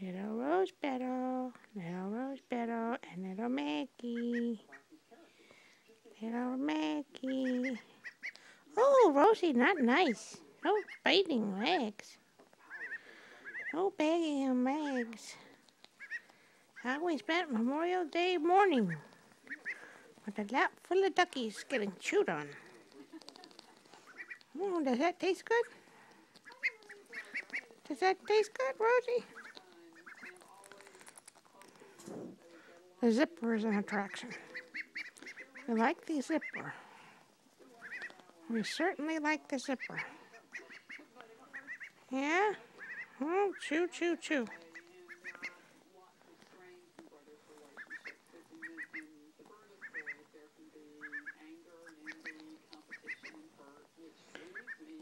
Little Rose Petal, and little Maggie. Little Maggie. Oh, Rosie, not nice. No biting legs. No begging of Mags. How we spent Memorial Day morning with a lap full of duckies getting chewed on. Oh, does that taste good? Does that taste good, Rosie? The zipper is an attraction. We like the zipper. We certainly like the zipper. Yeah? Oh, chew, chew, chew.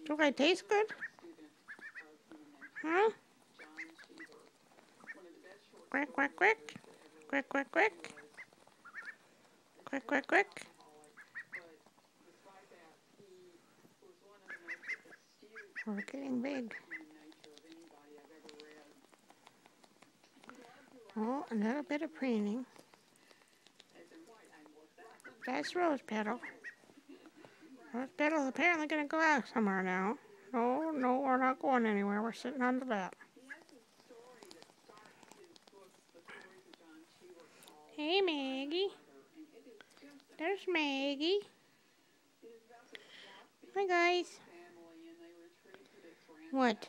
Do I taste good? Huh? Quack, quack, quack. Quack, quack, quack. Quack, quack, quack. We're getting big. Oh, a little bit of preening. That's Rose Petal. Rose Petal's apparently going to go out somewhere now. No, no, we're not going anywhere. We're sitting on the lap. Hey, Maggie. There's Maggie. Hi, guys. What?